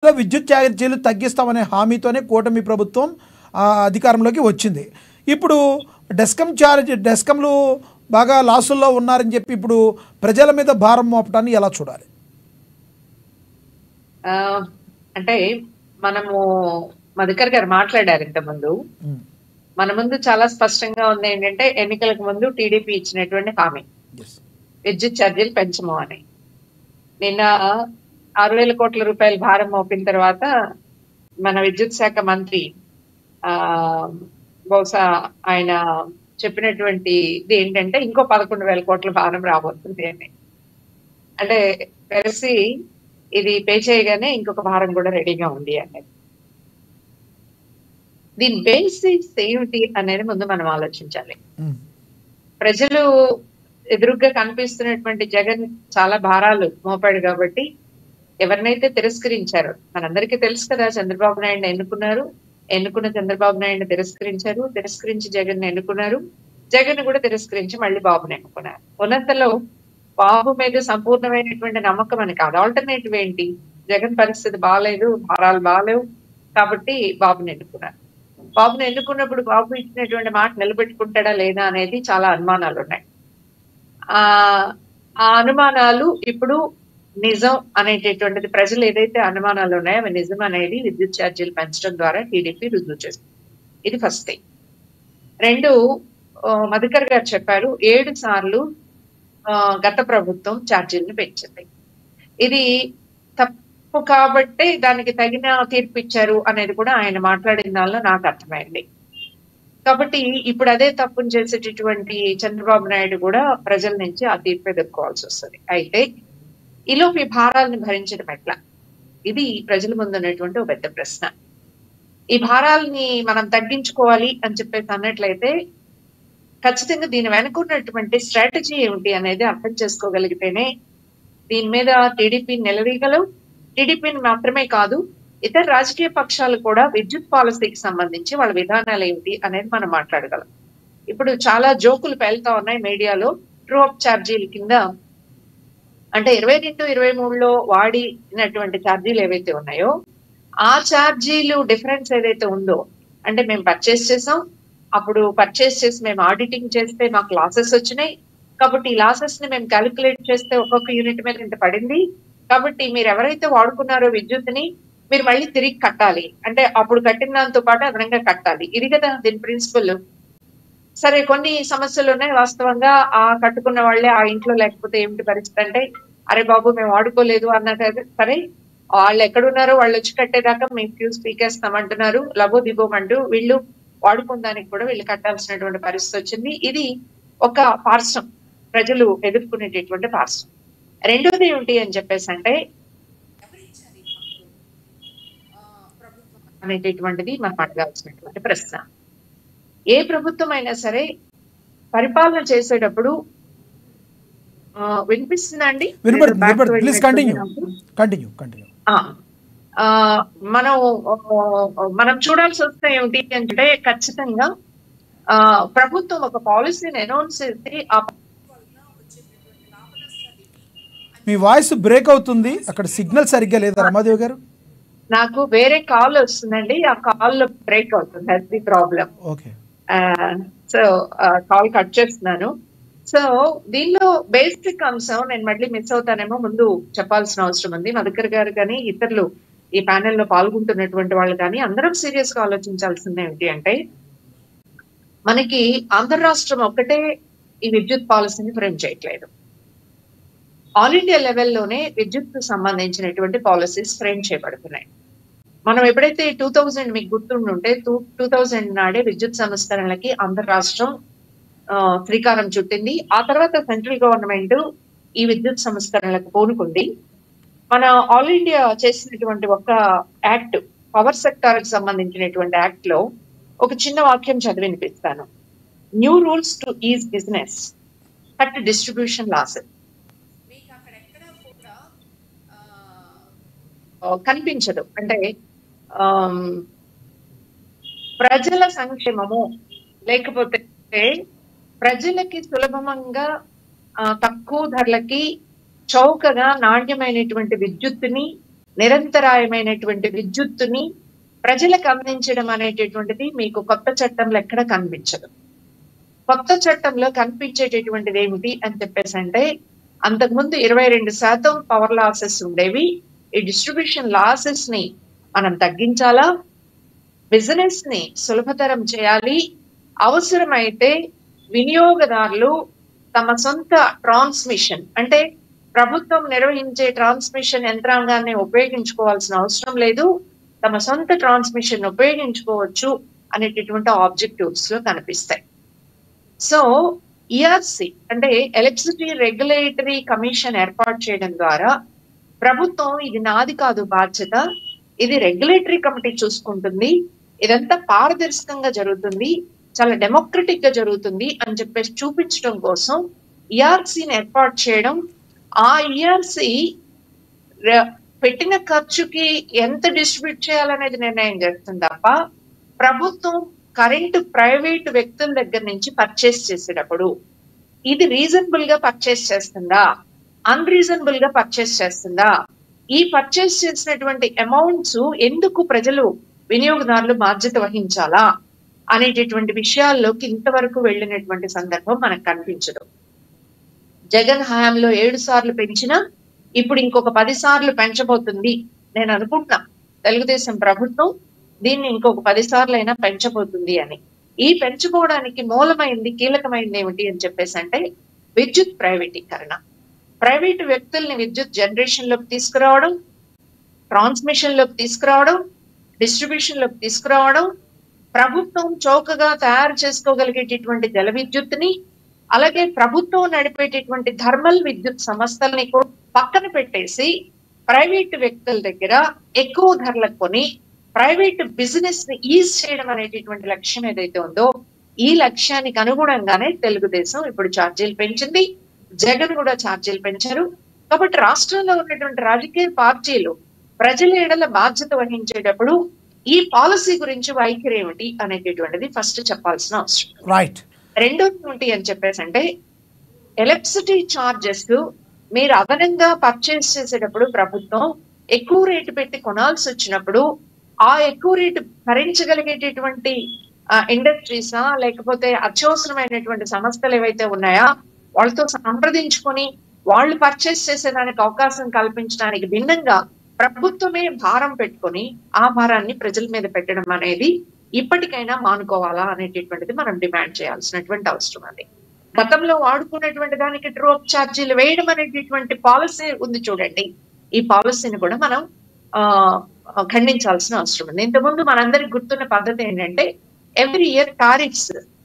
విద్యుత్ ఛార్జీలు తగ్గిస్తామనే హామీతోనే కూటమి ప్రభుత్వం అధికారంలోకి వచ్చింది. ఇప్పుడు డెస్కంలు బాగా లాసుల్లో ఉన్నారని చెప్పి ఇప్పుడు ప్రజల మీద భారం మోపడాన్ని ఎలా చూడాలి? అంటే మనము మధుకర్ గారు మాట్లాడారు ఇంతకుముందు. మన ముందు చాలా స్పష్టంగా ఉంది ఏంటంటే, ఎన్నికలకు ముందు టీడీపీ ఇచ్చినటువంటి హామీ విద్యుత్ ఛార్జీలు పెంచము అని. నిన్న 6,000 కోట్ల రూపాయల భారం మోపిన తర్వాత మన విద్యుత్ శాఖ మంత్రి బహుశా ఆయన చెప్పినటువంటి ఇది ఏంటంటే, ఇంకో 11,000 కోట్ల భారం రాబోతుంది అని. అంటే కలిసి ఇది పే చేయగానే ఇంకొక భారం కూడా రెడీగా ఉంది అనేది. దీని బేసిక్స్ ఏమిటి అనేది ముందు మనం ఆలోచించాలి. ప్రజలు ఎదురుగ్గా కనిపిస్తున్నటువంటి జగన్ చాలా భారాలు మోపాడు కాబట్టి ఎవరినైతే తిరస్కరించారో, మనందరికీ తెలుసు కదా, చంద్రబాబు నాయుడు ఎన్నుకున్న చంద్రబాబు నాయుడు తిరస్కరించారు, తిరస్కరించి జగన్ ఎన్నుకున్నారు, జగన్ కూడా తిరస్కరించి మళ్ళీ బాబుని ఎన్నుకున్నారు. ఉన్నంతలో బాబు మీద సంపూర్ణమైనటువంటి నమ్మకం అని కాదు, ఆల్టర్నేటివ్ ఏంటి? జగన్ పరిస్థితి బాగాలేదు, భారాలు బాగాలేవు కాబట్టి బాబుని ఎన్నుకున్నారు. బాబుని ఎన్నుకున్నప్పుడు బాబు ఇచ్చినటువంటి మాట నిలబెట్టుకుంటాడా లేదా అనేది చాలా అనుమానాలు ఉన్నాయి. ఆ అనుమానాలు ఇప్పుడు నిజం అనేటటువంటిది, ప్రజలు ఏదైతే అనుమానాలు ఉన్నాయో అవి నిజం అనేది విద్యుత్ ఛార్జీలు పెంచడం ద్వారా టీడీపీ రుజువు చేస్తుంది. ఇది ఫస్ట్ థింగ్. 2, మధుకర్ గారు చెప్పారు, 7 సార్లు గత ప్రభుత్వం ఛార్జీలను పెంచింది. ఇది తప్పు కాబట్టే దానికి తగిన తీర్పు ఇచ్చారు అనేది కూడా ఆయన మాట్లాడిన దానిలో నాకు అర్థమైంది. కాబట్టి ఇప్పుడు అదే తప్పును చేసేటటువంటి చంద్రబాబు నాయుడు కూడా ప్రజల నుంచి ఆ తీర్పు ఎదుర్కోవాల్సి వస్తుంది. అయితే ఈలోపు ఈ భారాలను భరించడం ఎట్లా? ఇది ప్రజల ముందు ఉన్నటువంటి ఒక పెద్ద ప్రశ్న. ఈ భారాలని మనం తగ్గించుకోవాలి అని చెప్పేసి అన్నట్లయితే ఖచ్చితంగా దీని వెనుకున్నటువంటి స్ట్రాటజీ ఏమిటి అనేది అర్థం చేసుకోగలిగితేనే దీని మీద టీడీపీని నిలదీయగలం. టీడీపీని మాత్రమే కాదు, ఇతర రాజకీయ పక్షాలు కూడా విద్యుత్ పాలసీకి సంబంధించి వాళ్ళ విధానాలు ఏమిటి అనేది మనం మాట్లాడగలం. ఇప్పుడు చాలా జోకులు పేలుతా ఉన్నాయి మీడియాలో. ట్రూ అప్ ఛార్జీల కింద అంటే 22-23లో వాడినటువంటి ఛార్జీలు ఏవైతే ఉన్నాయో ఆ ఛార్జీలు డిఫరెన్స్ ఏదైతే ఉందో, అంటే మేము పర్చేస్ చేసాం, అప్పుడు పర్చేస్ చేసి మేము ఆడిటింగ్ చేస్తే మాకు లాసెస్ వచ్చినాయి, కాబట్టి ఈ లాసెస్ ని మేము క్యాలిక్యులేట్ చేస్తే ఒక్కొక్క యూనిట్ మీద ఇంత పడింది, కాబట్టి మీరు ఎవరైతే వాడుకున్నారో విద్యుత్ని మీరు మళ్ళీ తిరిగి కట్టాలి, అంటే అప్పుడు కట్టిన దాంతో పాటు అదనంగా కట్టాలి. ఇది కదా దీని ప్రిన్సిపల్. సరే, కొన్ని సమస్యలు ఉన్నాయి వాస్తవంగా. ఆ కట్టుకున్న వాళ్ళే ఆ ఇంట్లో లేకపోతే ఏమిటి పరిస్థితి అంటే, అరే బాబు మేము వాడుకోలేదు అన్నాక సరే, వాళ్ళు ఎక్కడున్నారో వాళ్ళు వచ్చి కట్టేదాకా మేము ఫ్యూజ్ పీకేస్తామంటున్నారు, లబో దిబోమంటూ వీళ్ళు వాడుకోవడానికి కూడా వీళ్ళు కట్టాల్సినటువంటి పరిస్థితి వచ్చింది. ఇది ఒక పార్శ్వం, ప్రజలు ఎదుర్కొనేటటువంటి పార్శ్వం. రెండోది ఏమిటి అని చెప్పేసి అంటే, అనేటటువంటిది మనం అడగాల్సినటువంటి ప్రశ్న. ఏ ప్రభుత్వం అయినా సరే పరిపాలన చేసేటప్పుడు వినిపిస్తుందండి, మనం చూడాల్సి వస్తే ఏమిటి అంటే, ఖచ్చితంగా ప్రభుత్వం ఒక పాలసీని అనౌన్స్ చేసి మీ వాయిస్ బ్రేక్ అవుతుంది, అక్కడ సిగ్నల్ సరిగ్గా లేదా రమాదేవి గారు? నాకు వేరే కాల్ వస్తుందండి, ఆ కాల్ బ్రేక్ అవుతుంది, అది problem. Okay, so call cut చేస్తున్నాను. సో దీనిలో బేసిక్ అంశం నేను మళ్ళీ మిస్ అవుతానేమో, ముందు చెప్పాల్సిన అవసరం ఉంది. మధుకర్ గారు కానీ ఇతరులు ఈ ప్యానెల్లో పాల్గొంటున్నటువంటి వాళ్ళు కానీ అందరం సీరియస్ గా ఆలోచించాల్సింది ఏమిటి అంటే, మనకి ఆంధ్ర రాష్ట్రం ఒక్కటే ఈ విద్యుత్ పాలసీని ఫ్రేమ్ చేయట్లేదు. ఆల్ ఇండియా లెవెల్లోనే విద్యుత్ సంబంధించినటువంటి పాలసీస్ ఫ్రేమ్ చేయబడుతున్నాయి. మనం ఎప్పుడైతే 2000 మీకు గుర్తుండుంటే 2000 నాడే విద్యుత్ సంస్కరణలకి ఆంధ్ర రాష్ట్రం శ్రీకారం చుట్టింది. ఆ తర్వాత సెంట్రల్ గవర్నమెంట్ ఈ విద్యుత్ సంస్కరణలకు పూనుకుంది. మన ఆల్ ఇండియా చేసినటువంటి ఒక యాక్ట్, పవర్ సెక్టార్ కి సంబంధించినటువంటి యాక్ట్ లో ఒక చిన్న వాక్యం చదివి వినిపిస్తాను. New rules to is business cut distribution losses. కనిపించదు అంటే ప్రజల సంక్షేమము, లేకపోతే ప్రజలకి సులభంగా తక్కువ ధరలకి చౌకగా నాణ్యమైనటువంటి విద్యుత్తుని నిరంతరాయమైనటువంటి విద్యుత్తుని ప్రజలకు అందించడం అనేటటువంటిది మీకు కొత్త చట్టంలో ఎక్కడ కనిపించదు. కొత్త చట్టంలో కనిపించేటటువంటిది ఏమిటి అని చెప్పేసి అంటే, అంతకుముందు 22% పవర్ లాసెస్ ఉండేవి. ఈ డిస్ట్రిబ్యూషన్ లాసెస్ ని మనం తగ్గించాలా, బిజినెస్ ని సులభతరం చేయాలి, అవసరమైతే వినియోగదారులు తమ సొంత ట్రాన్స్మిషన్ అంటే ప్రభుత్వం నిర్వహించే ట్రాన్స్మిషన్ యంత్రాంగాన్ని ఉపయోగించుకోవాల్సిన అవసరం లేదు, తమ సొంత ట్రాన్స్మిషన్ ఉపయోగించుకోవచ్చు అనేటటువంటి ఆబ్జెక్టివ్స్ లో కనిపిస్తాయి. సో ఈఆర్సి అంటే ఎలక్ట్రిసిటీ రెగ్యులేటరీ కమిషన్ ఏర్పాటు చేయడం ద్వారా ప్రభుత్వం ఇది నాది కాదు బాధ్యత, ఇది రెగ్యులేటరీ కమిటీ చూసుకుంటుంది, ఇదంతా పారదర్శకంగా జరుగుతుంది, చాలా డెమోక్రటిక్ గా జరుగుతుంది అని చెప్పేసి చూపించడం కోసం ఈఆర్సీని ఏర్పాటు చేయడం. ఆ ఈఆర్సీ పెట్టిన ఖర్చుకి ఎంత డిస్ట్రిబ్యూట్ చేయాలనేది నిర్ణయం చేస్తుంది తప్ప ప్రభుత్వం కరెంటు ప్రైవేట్ వ్యక్తుల దగ్గర నుంచి పర్చేస్ చేసేటప్పుడు ఇది రీజనబుల్ గా పర్చేస్ చేస్తుందా, అన్రీజనబుల్ గా పర్చేస్ చేస్తుందా, ఈ పర్చేస్ చేసినటువంటి అమౌంట్స్ ఎందుకు ప్రజలు వినియోగదారులు బాధ్యత వహించాలా అనేటటువంటి విషయాల్లోకి ఇంతవరకు వెళ్ళినటువంటి సందర్భం మనకు కనిపించదు. జగన్ హయాంలో 7 సార్లు పెంచినా ఇప్పుడు ఇంకొక 10 సార్లు పెంచబోతుంది నేను అనుకుంటున్నా. తెలుగుదేశం ప్రభుత్వం దీన్ని ఇంకొక 10 సార్లు అయినా పెంచబోతుంది అని. ఈ పెంచుకోవడానికి మూలమైంది, కీలకమైంది ఏమిటి అని చెప్పేసి అంటే విద్యుత్ ప్రైవేటీకరణ. ప్రైవేటు వ్యక్తుల్ని విద్యుత్ జనరేషన్ లోకి తీసుకురావడం, ట్రాన్స్మిషన్ లోకి తీసుకురావడం, డిస్ట్రిబ్యూషన్ లోకి తీసుకురావడం, ప్రభుత్వం చౌకగా తయారు చేసుకోగలిగేటటువంటి జల విద్యుత్తుని, అలాగే ప్రభుత్వం నడిపేటటువంటి థర్మల్ విద్యుత్ సంస్థల్ని కూడా పక్కన పెట్టేసి ప్రైవేటు వ్యక్తుల దగ్గర ఎక్కువ ధరలకు కొని ప్రైవేట్ బిజినెస్ ని ఈజ్ చేయడం అనేటటువంటి లక్ష్యం ఏదైతే ఉందో ఈ లక్ష్యానికి అనుగుణంగానే తెలుగుదేశం ఇప్పుడు ఛార్జీలు పెంచింది, జగన్ కూడా ఛార్జీలు పెంచారు. కాబట్టి రాష్ట్రంలో ఉన్నటువంటి రాజకీయ పార్టీలు ప్రజల ఎడల బాధ్యత వహించేటప్పుడు ఈ పాలసీ గురించి వైఖరి ఏమిటి అనేటటువంటిది ఫస్ట్ చెప్పాల్సిన అవసరం. రైట్. రెండోది ఏమిటి అని చెప్పేసి అంటే ఎలక్ట్రిసిటీ ఛార్జెస్ మీరు అదనంగా పర్చేస్ చేసేటప్పుడు ప్రభుత్వం ఎక్కువ రేటు పెట్టి కొనాల్సి వచ్చినప్పుడు ఆ ఎక్కువ రేటు భరించగలిగేటటువంటి ఇండస్ట్రీసా లేకపోతే అత్యవసరమైనటువంటి సంస్థలు ఏవైతే ఉన్నాయా వాళ్ళతో సంప్రదించుకొని వాళ్ళు పర్చేస్ చేసేదానికి అవకాశం కల్పించడానికి భిన్నంగా ప్రభుత్వమే భారం పెట్టుకొని ఆ భారాన్ని ప్రజల మీద పెట్టడం అనేది ఇప్పటికైనా మానుకోవాలా అనేటటువంటిది మనం డిమాండ్ చేయాల్సినటువంటి అవసరం ఉంది. గతంలో వాడుకున్నటువంటి దానికి డ్రోప్ ఛార్జీలు వేయడం అనేటటువంటి పాలసీ ఉంది చూడండి, ఈ పాలసీని కూడా మనం ఖండించాల్సిన అవసరం ఉంది. ఇంతకుముందు మనందరికి గుర్తున్న పద్ధతి ఏంటంటే ఎవ్రీ ఇయర్ టారిఫ్స్